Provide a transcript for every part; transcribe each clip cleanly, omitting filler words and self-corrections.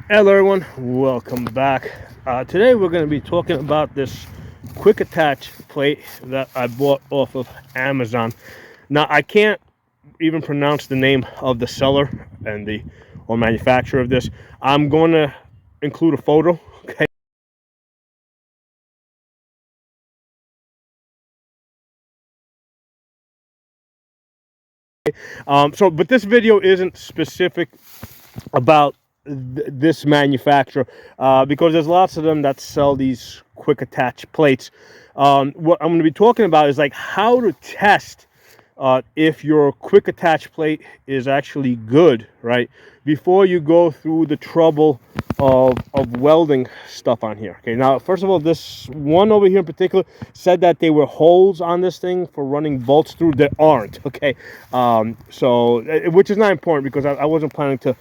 Hello everyone, welcome back. Today we're going to be talking about this quick attach plate that I bought off of Amazon. Now I can't even pronounce the name of the seller and the or manufacturer of this. I'm going to include a photo. Okay. But this video isn't specific about this manufacturer because there's lots of them that sell these quick attach plates. What I'm going to be talking about is like how to test if your quick attach plate is actually good, right? Before you go through the trouble of welding stuff on here. Okay, now first of all, this one over here in particular said that there were holes on this thing for running bolts through. There aren't. Okay, which is not important because I wasn't planning to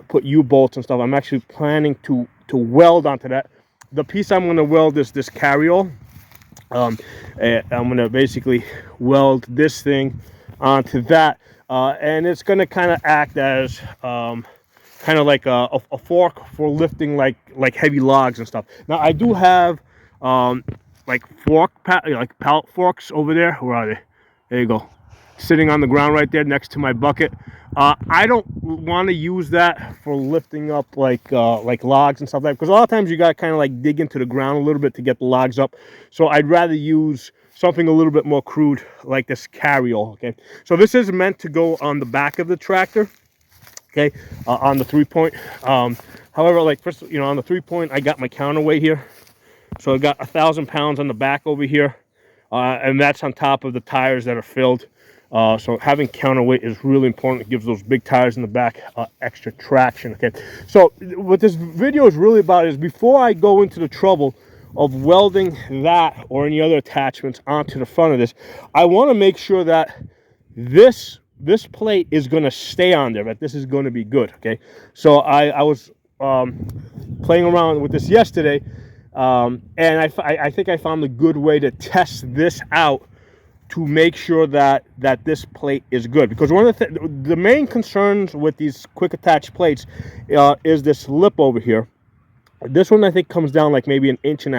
put U-bolts and stuff. I'm actually planning to weld onto that. The piece I'm going to weld is this carryall. I'm going to basically weld this thing onto that, and it's going to kind of act as kind of like a fork for lifting like heavy logs and stuff. Now I do have like pallet forks over there. Where are they? There you go, sitting on the ground right there next to my bucket. I don't want to use that for lifting up like logs and stuff like that, because a lot of times you got to kind of like dig into the ground a little bit to get the logs up. So I'd rather use something a little bit more crude like this carryall. Okay, so this is meant to go on the back of the tractor. Okay, on the 3-point. However, like first, on the 3-point, I got my counterweight here, so I got 1,000 pounds on the back over here, and that's on top of the tires that are filled. So having counterweight is really important. It gives those big tires in the back extra traction. Okay, so what this video is really about is before I go into the trouble of welding that or any other attachments onto the front of this, I want to make sure that this plate is going to stay on there, that this is going to be good. Okay, so I was playing around with this yesterday, and I think I found a good way to test this out to make sure that this plate is good. Because one of the main concerns with these quick attach plates is this lip over here. This one I think comes down like maybe 1.5 inches.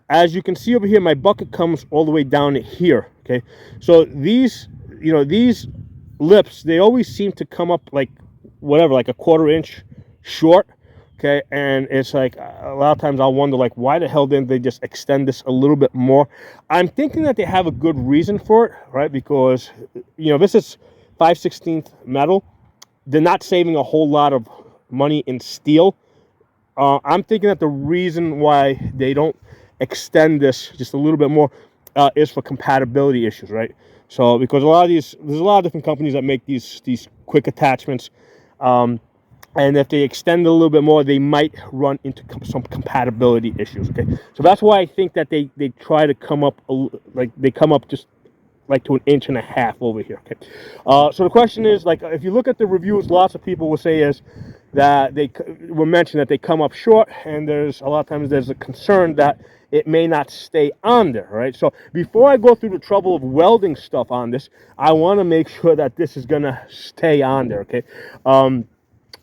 As you can see over here, my bucket comes all the way down to here. Okay, so these lips, they always seem to come up like whatever, like 1/4 inch short. Okay, and it's like a lot of times I'll wonder, like, why the hell didn't they just extend this a little bit more? I'm thinking that they have a good reason for it, right? Because this is 5/16 metal. They're not saving a whole lot of money in steel. I'm thinking that the reason why they don't extend this just a little bit more is for compatibility issues, right? So because there's a lot of different companies that make these quick attachments. And if they extend it a little bit more, they might run into some compatibility issues. Okay, so that's why I think that they try to come up just like to 1.5 inches over here. Okay, so the question is, like, if you look at the reviews, lots of people will say is that they will mention that they come up short, and there's a lot of times there's a concern that it may not stay on there, right? So before I go through the trouble of welding stuff on this, I want to make sure that this is gonna stay on there. Okay.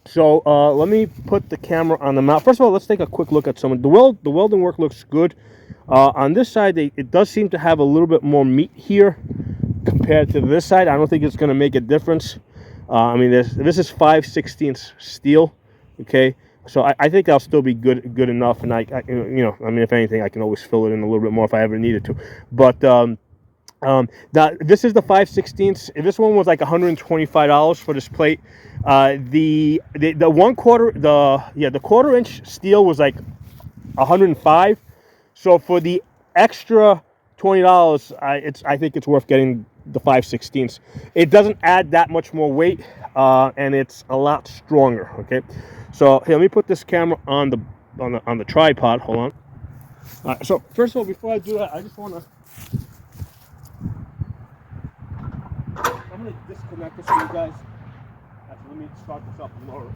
So let me put the camera on the mount. First of all, let's take a quick look at some of the welding work. Looks good. On this side, it does seem to have a little bit more meat here compared to this side. I don't think it's going to make a difference. I mean, this is 5/16 steel. Okay, so I think that'll still be good enough. And I mean, if anything, I can always fill it in a little bit more if I ever needed to. But now this is the 5/16. This one was like $125 for this plate. The 1/4 inch steel was like $105. So for the extra $20, I think it's worth getting the 5/16. It doesn't add that much more weight, and it's a lot stronger. Okay, so here, let me put this camera on the tripod. Hold on. All right, so first of all, before I do that, I just want to. I'm going to disconnect this for you guys. Actually, let me start this up and lower it.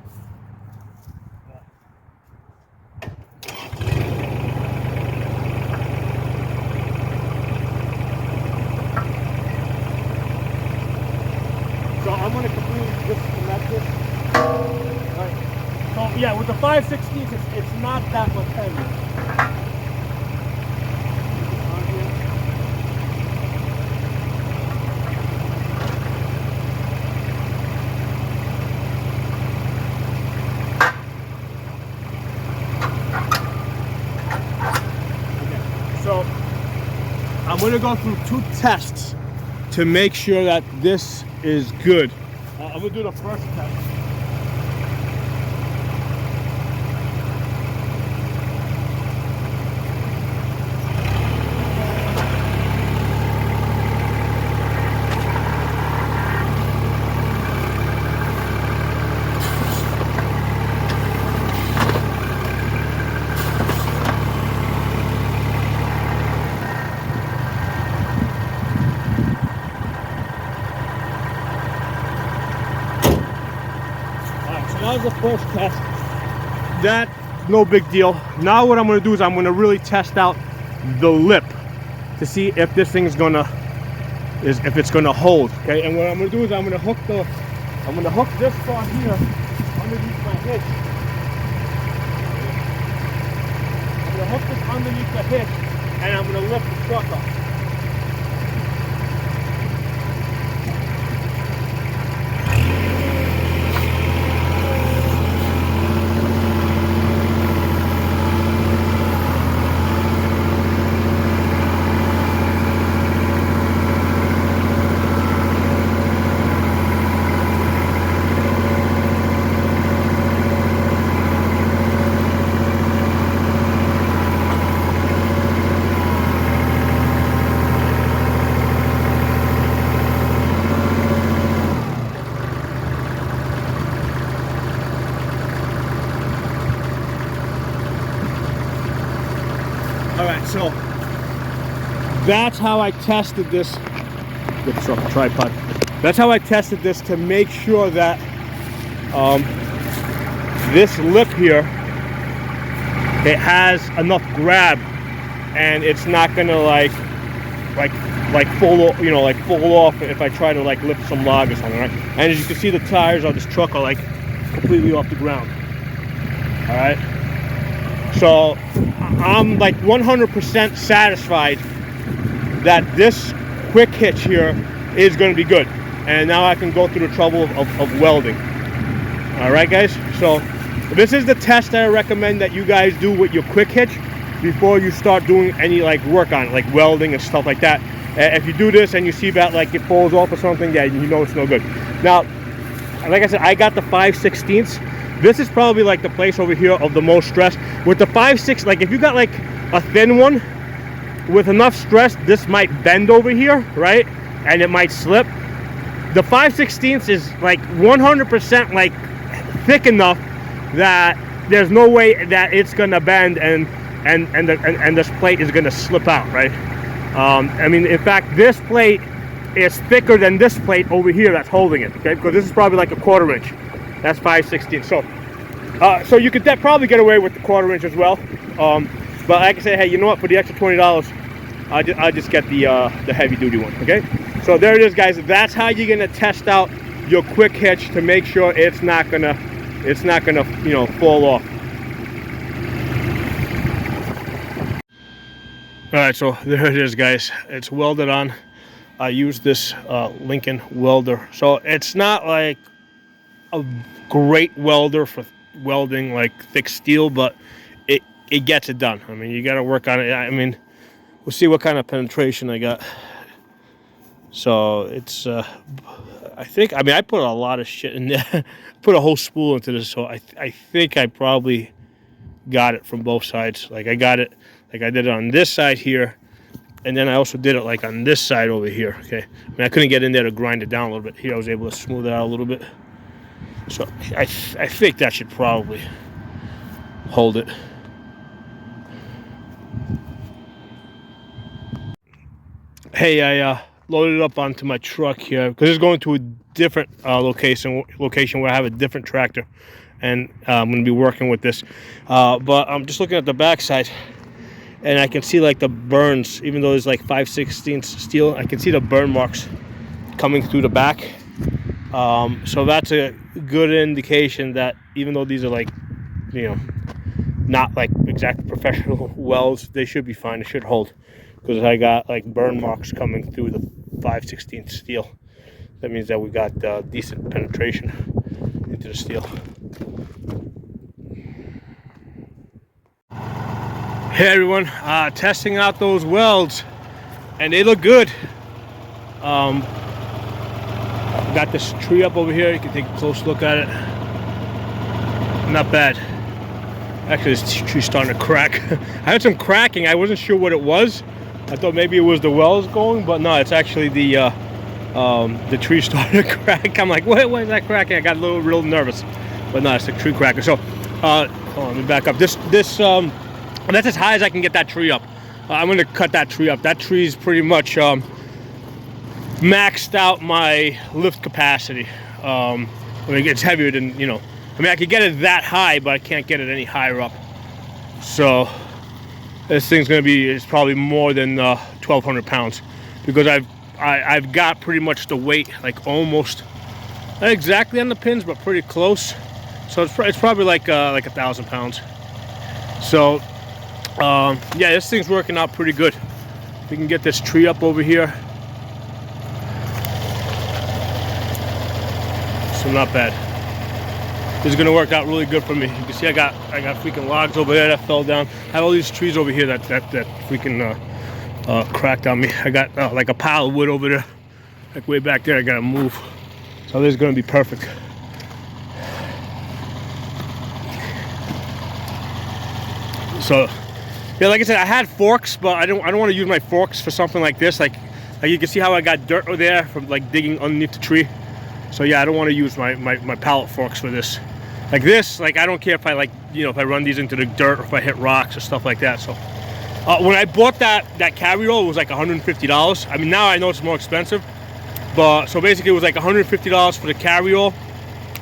So I'm going to completely disconnect this. All right. So Yeah, with the 5/16, it's not that much heavier. So I'm going to go through 2 tests to make sure that this is good. I'm going to do the first test. That was the first test. That, no big deal. Now what I'm going to do is I'm going to really test out the lip to see if this thing is going to, if it's going to hold. Okay, and what I'm going to do is I'm going to hook this part here underneath my hitch. I'm going to hook this underneath the hitch, and I'm going to lift the truck up. Alright, so that's how I tested this. Get this off the tripod. That's how I tested this to make sure that this lip here, it has enough grab and it's not gonna like fall off if I try to like lift some log or something, right? And as you can see, the tires on this truck are like completely off the ground. Alright. So I'm like 100% satisfied that this quick hitch here is going to be good. And now I can go through the trouble of welding. Alright guys, so this is the test that I recommend that you guys do with your quick hitch before you start doing any like work on it, like welding and stuff like that. If you do this and you see that like it falls off or something, yeah, you know it's no good. Now, like I said, I got the 5/16. This is probably like the place over here of the most stress. With the 5/6, like if you got like a thin one with enough stress, this might bend over here, right? And it might slip. The 5/16 is like 100% like thick enough that there's no way that it's gonna bend and this plate is gonna slip out, right? I mean, in fact, this plate is thicker than this plate over here that's holding it, okay? Because this is probably like a 1/4 inch. That's 5/16. So you could probably get away with the 1/4 inch as well. But like I said, hey, you know what? For the extra $20, I just get the heavy duty one. Okay. So there it is, guys. That's how you're gonna test out your quick hitch to make sure it's not gonna fall off. All right. So there it is, guys. It's welded on. I use this Lincoln welder. So it's not like a great welder for welding like thick steel, but it gets it done. I mean, you got to work on it. I mean, we'll see what kind of penetration I got. So it's I put a lot of shit in there. Put a whole spool into this, so I think I probably got it from both sides. Like I got it, like I did it on this side here, and then I also did it like on this side over here. Okay, I mean, I couldn't get in there to grind it down a little bit. Here I was able to smooth it out a little bit. So I think that should probably hold it. Hey, I loaded it up onto my truck here because it's going to a different location where I have a different tractor, and I'm going to be working with this. But I'm just looking at the backside, and I can see like the burns. Even though there's like 5/16 steel, I can see the burn marks coming through the back. So that's a good indication that even though these are like you know, not like exact professional welds, they should be fine. It should hold, because I got like burn marks coming through the 5/16 steel. That means that we got decent penetration into the steel. Hey everyone, testing out those welds, and they look good. Got this tree up over here. You can take a close look at it. Not bad. Actually, this tree's starting to crack. I heard some cracking. I wasn't sure what it was. I thought maybe it was the wells going, but no, it's actually the tree starting to crack. I'm like, what is that cracking? I got a little real nervous, but no, it's the tree cracker. So, hold on, let me back up. That's as high as I can get that tree up. I'm going to cut that tree up. That tree's pretty much maxed out my lift capacity. I mean, it's heavier than, you know, I mean, I could get it that high, but I can't get it any higher up. So this thing's gonna be, it's probably more than 1,200 pounds, because I've got pretty much the weight, like almost, not exactly on the pins, but pretty close. So it's probably like 1,000 pounds. So yeah, this thing's working out pretty good. We can get this tree up over here. So not bad. This is gonna work out really good for me. You can see I got freaking logs over there that fell down. I have all these trees over here that freaking cracked on me. I got like a pile of wood over there, like way back there. I gotta move. So this is gonna be perfect. So yeah, like I said, I had forks, but I don't want to use my forks for something like this. Like you can see how I got dirt over there from like digging underneath the tree. So yeah, I don't want to use my pallet forks for this. Like this, like I don't care if I, like, you know, if I run these into the dirt or if I hit rocks or stuff like that. So when I bought that carry roll, it was like $150. I mean, now I know it's more expensive, but so basically it was like $150 for the carry roll,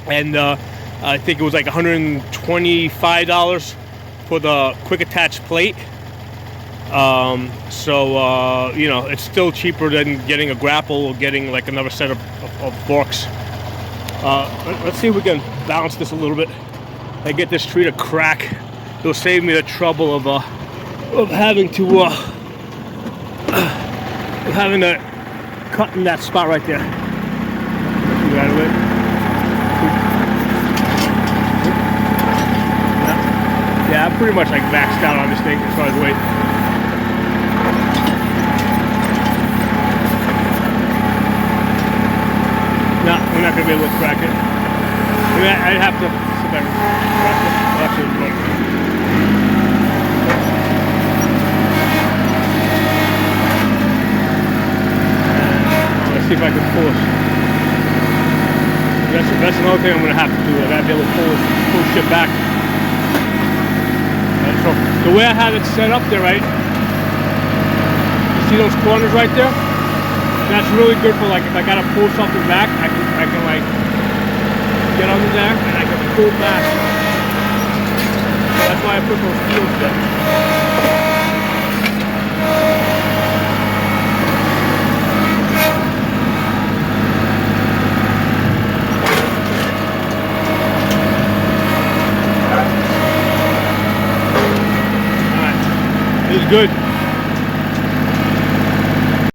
and I think it was like $125 for the quick attach plate. So you know, it's still cheaper than getting a grapple or getting like another set of forks. Let's see if we can balance this a little bit and get this tree to crack. It'll save me the trouble of having to cut in that spot right there. Right away. Yeah, I'm pretty much like maxed out on this thing as far as weight. No, we're not going to be able to crack it. I mean, I'd have to sit back and crack it. Actually, let's see if I can pull it. That's another thing I'm going to have to do. I got to be able to pull shit back. Right, so the way I have it set up there, right? You see those corners right there? That's really good for, like, if I gotta pull something back, I can like get under there and I can pull back. So that's why I put those wheels there. Alright, this is good.